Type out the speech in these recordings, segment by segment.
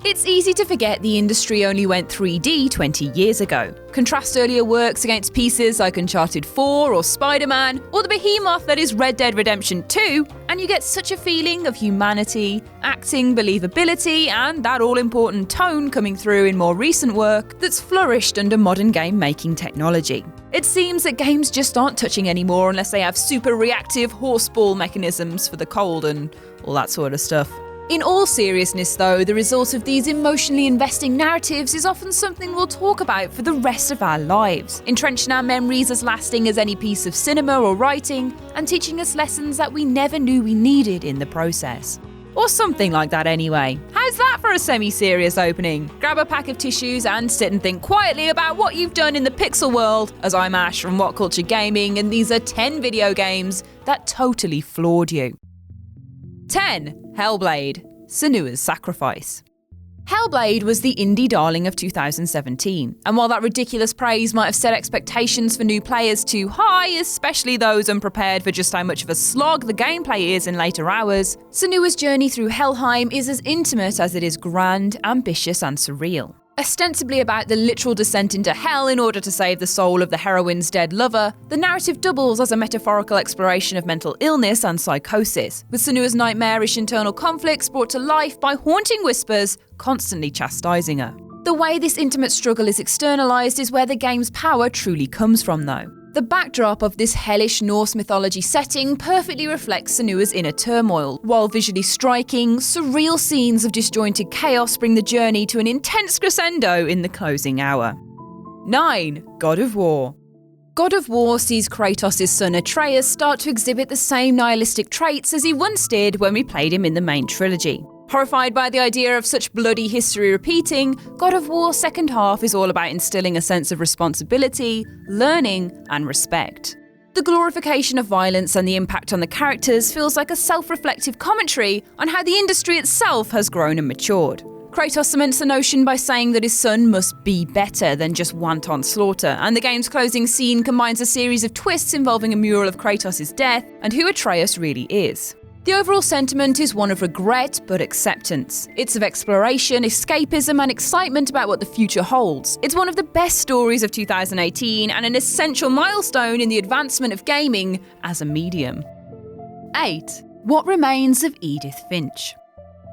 It's easy to forget the industry only went 3D 20 years ago. Contrast earlier works against pieces like Uncharted 4 or Spider-Man, or the behemoth that is Red Dead Redemption 2, and you get such a feeling of humanity, acting, believability, and that all-important tone coming through in more recent work that's flourished under modern game-making technology. It seems that games just aren't touching anymore unless they have super reactive horseball mechanisms for the cold and all that sort of stuff. In all seriousness though, the result of these emotionally investing narratives is often something we'll talk about for the rest of our lives, entrenched in our memories as lasting as any piece of cinema or writing, and teaching us lessons that we never knew we needed in the process. Or something like that anyway. How's that for a semi-serious opening? Grab a pack of tissues and sit and think quietly about what you've done in the pixel world, as I'm Ash from WhatCulture Gaming, and these are 10 video games that totally floored you. 10. Hellblade, Senua's Sacrifice. Hellblade was the indie darling of 2017, and while that ridiculous praise might have set expectations for new players too high, especially those unprepared for just how much of a slog the gameplay is in later hours, Senua's journey through Helheim is as intimate as it is grand, ambitious and surreal. Ostensibly about the literal descent into hell in order to save the soul of the heroine's dead lover, the narrative doubles as a metaphorical exploration of mental illness and psychosis, with Senua's nightmarish internal conflicts brought to life by haunting whispers constantly chastising her. The way this intimate struggle is externalized is where the game's power truly comes from though. The backdrop of this hellish Norse mythology setting perfectly reflects Senua's inner turmoil, while visually striking, surreal scenes of disjointed chaos bring the journey to an intense crescendo in the closing hour. 9. God of War. God of War sees Kratos' son Atreus start to exhibit the same nihilistic traits as he once did when we played him in the main trilogy. Horrified by the idea of such bloody history repeating, God of War's second half is all about instilling a sense of responsibility, learning, and respect. The glorification of violence and the impact on the characters feels like a self-reflective commentary on how the industry itself has grown and matured. Kratos cements the notion by saying that his son must be better than just wanton slaughter, and the game's closing scene combines a series of twists involving a mural of Kratos' death and who Atreus really is. The overall sentiment is one of regret but acceptance. It's of exploration, escapism and excitement about what the future holds. It's one of the best stories of 2018 and an essential milestone in the advancement of gaming as a medium. 8. What Remains of Edith Finch.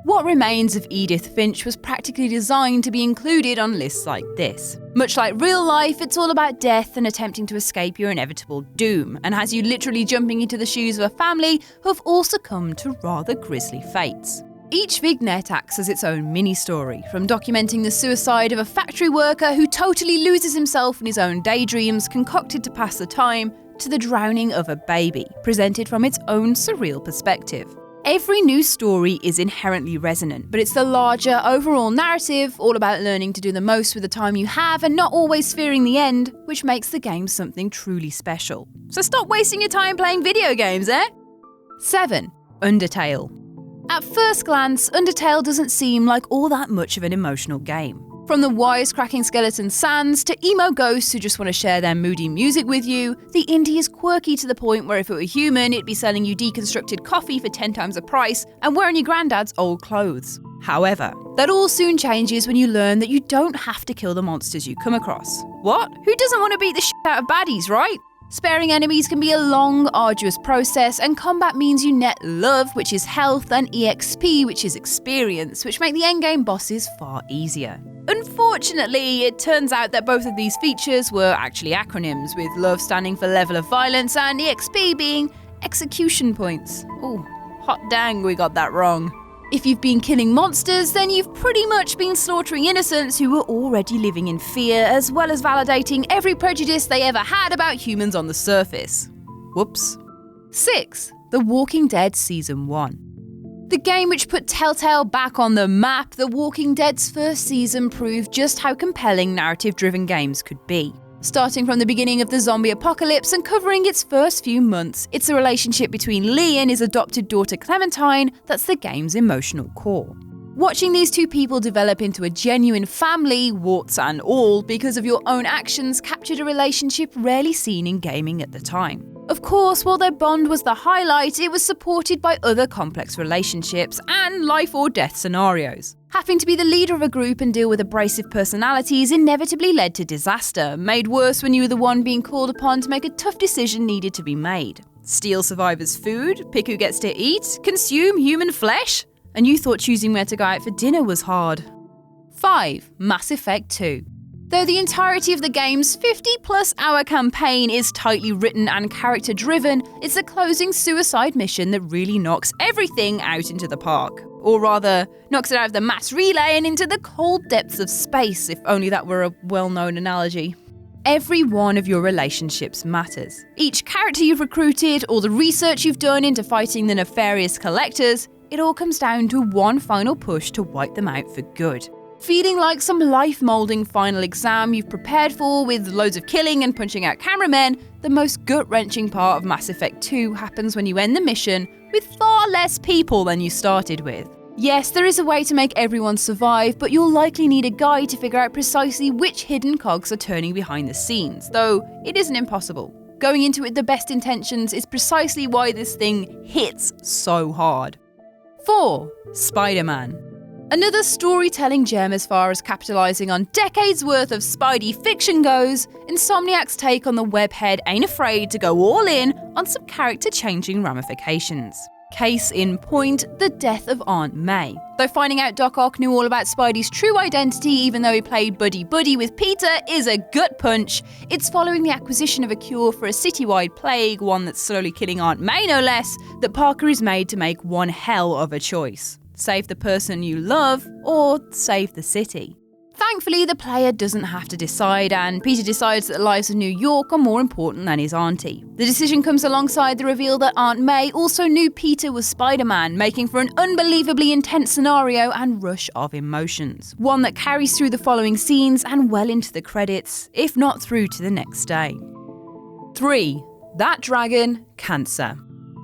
What Remains of Edith Finch was practically designed to be included on lists like this. Much like real life, it's all about death and attempting to escape your inevitable doom, and has you literally jumping into the shoes of a family who have all succumbed to rather grisly fates. Each vignette acts as its own mini-story, from documenting the suicide of a factory worker who totally loses himself in his own daydreams concocted to pass the time, to the drowning of a baby, presented from its own surreal perspective. Every new story is inherently resonant, but it's the larger, overall narrative, all about learning to do the most with the time you have and not always fearing the end, which makes the game something truly special. So stop wasting your time playing video games, eh? 7. Undertale. At first glance, Undertale doesn't seem like all that much of an emotional game. From the wisecracking skeleton sans to emo ghosts who just want to share their moody music with you, the indie is quirky to the point where if it were human, it'd be selling you deconstructed coffee for 10 times the price and wearing your granddad's old clothes. However, that all soon changes when you learn that you don't have to kill the monsters you come across. What? Who doesn't want to beat the shit out of baddies, right? Sparing enemies can be a long, arduous process, and combat means you net love, which is health, and EXP, which is experience, which make the endgame bosses far easier. Unfortunately, it turns out that both of these features were actually acronyms, with love standing for level of violence and EXP being execution points. Oh, hot dang, we got that wrong. If you've been killing monsters, then you've pretty much been slaughtering innocents who were already living in fear, as well as validating every prejudice they ever had about humans on the surface. Whoops. 6. The Walking Dead Season 1. The game which put Telltale back on the map, The Walking Dead's first season proved just how compelling narrative-driven games could be. Starting from the beginning of the zombie apocalypse and covering its first few months, it's the relationship between Lee and his adopted daughter Clementine that's the game's emotional core. Watching these two people develop into a genuine family, warts and all, because of your own actions captured a relationship rarely seen in gaming at the time. Of course, while their bond was the highlight, it was supported by other complex relationships and life or death scenarios. Having to be the leader of a group and deal with abrasive personalities inevitably led to disaster, made worse when you were the one being called upon to make a tough decision needed to be made. Steal survivors' food, pick who gets to eat, consume human flesh? And you thought choosing where to go out for dinner was hard. 5. Mass Effect 2. Though the entirety of the game's 50-plus hour campaign is tightly written and character-driven, it's the closing suicide mission that really knocks everything out into the park. Or rather, knocks it out of the mass relay and into the cold depths of space, if only that were a well-known analogy. Every one of your relationships matters. Each character you've recruited, or the research you've done into fighting the nefarious collectors, it all comes down to one final push to wipe them out for good. Feeling like some life-moulding final exam you've prepared for with loads of killing and punching out cameramen, the most gut-wrenching part of Mass Effect 2 happens when you end the mission with far less people than you started with. Yes, there is a way to make everyone survive, but you'll likely need a guide to figure out precisely which hidden cogs are turning behind the scenes, though it isn't impossible. Going into it with the best intentions is precisely why this thing hits so hard. 4. Spider-Man. Another storytelling gem as far as capitalising on decades worth of Spidey fiction goes, Insomniac's take on the webhead ain't afraid to go all in on some character-changing ramifications. Case in point, the death of Aunt May. Though finding out Doc Ock knew all about Spidey's true identity even though he played buddy-buddy with Peter is a gut punch, it's following the acquisition of a cure for a citywide plague, one that's slowly killing Aunt May no less, that Parker is made to make one hell of a choice. Save the person you love, or save the city. Thankfully, the player doesn't have to decide, and Peter decides that the lives of New York are more important than his auntie. The decision comes alongside the reveal that Aunt May also knew Peter was Spider-Man, making for an unbelievably intense scenario and rush of emotions. One that carries through the following scenes and well into the credits, if not through to the next day. 3. That Dragon, Cancer.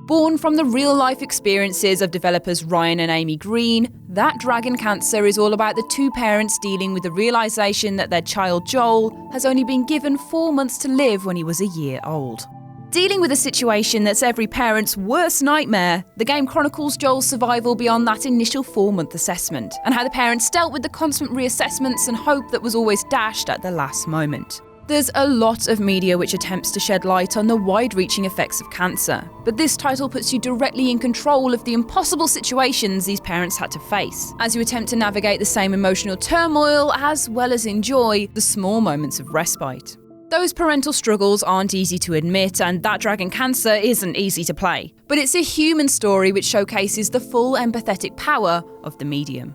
Born from the real-life experiences of developers Ryan and Amy Green, That Dragon, Cancer is all about the two parents dealing with the realisation that their child Joel has only been given 4 months to live when he was a year old. Dealing with a situation that's every parent's worst nightmare, the game chronicles Joel's survival beyond that initial 4-month assessment, and how the parents dealt with the constant reassessments and hope that was always dashed at the last moment. There's a lot of media which attempts to shed light on the wide-reaching effects of cancer, but this title puts you directly in control of the impossible situations these parents had to face, as you attempt to navigate the same emotional turmoil as well as enjoy the small moments of respite. Those parental struggles aren't easy to admit, and That Dragon, Cancer isn't easy to play, but it's a human story which showcases the full empathetic power of the medium.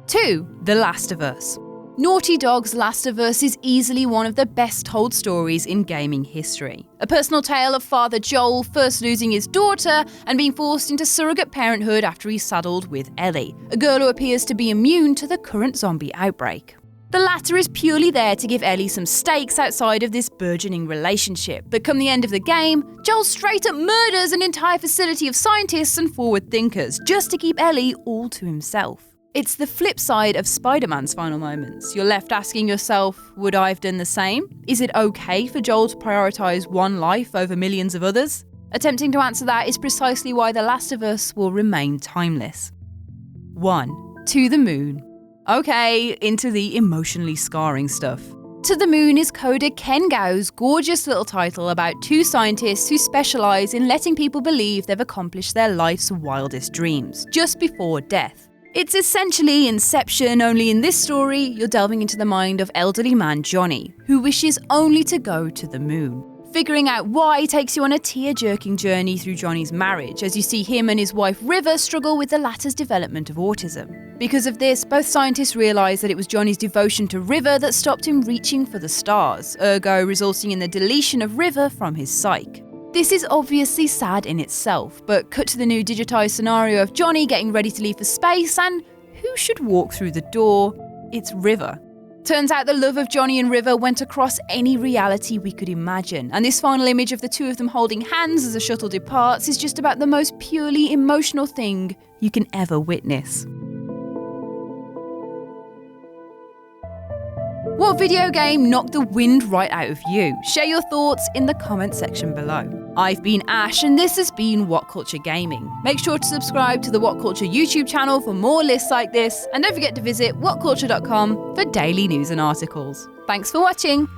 2. The Last of Us. Naughty Dog's Last of Us is easily one of the best told stories in gaming history. A personal tale of Father Joel first losing his daughter and being forced into surrogate parenthood after he's saddled with Ellie, a girl who appears to be immune to the current zombie outbreak. The latter is purely there to give Ellie some stakes outside of this burgeoning relationship, but come the end of the game, Joel straight up murders an entire facility of scientists and forward thinkers just to keep Ellie all to himself. It's the flip side of Spider-Man's final moments. You're left asking yourself, would I have done the same? Is it okay for Joel to prioritise one life over millions of others? Attempting to answer that is precisely why The Last of Us will remain timeless. 1. To the Moon. Okay, into the emotionally scarring stuff. To the Moon is coder Ken Gao's gorgeous little title about two scientists who specialise in letting people believe they've accomplished their life's wildest dreams, just before death. It's essentially Inception, only in this story, you're delving into the mind of elderly man Johnny, who wishes only to go to the moon. Figuring out why takes you on a tear-jerking journey through Johnny's marriage, as you see him and his wife River struggle with the latter's development of autism. Because of this, both scientists realise that it was Johnny's devotion to River that stopped him reaching for the stars, ergo resulting in the deletion of River from his psyche. This is obviously sad in itself, but cut to the new digitised scenario of Johnny getting ready to leave for space, and who should walk through the door? It's River. Turns out the love of Johnny and River went across any reality we could imagine, and this final image of the two of them holding hands as the shuttle departs is just about the most purely emotional thing you can ever witness. What video game knocked the wind right out of you? Share your thoughts in the comment section below. I've been Ash, and this has been WhatCulture Gaming. Make sure to subscribe to the WhatCulture YouTube channel for more lists like this, and don't forget to visit whatculture.com for daily news and articles. Thanks for watching!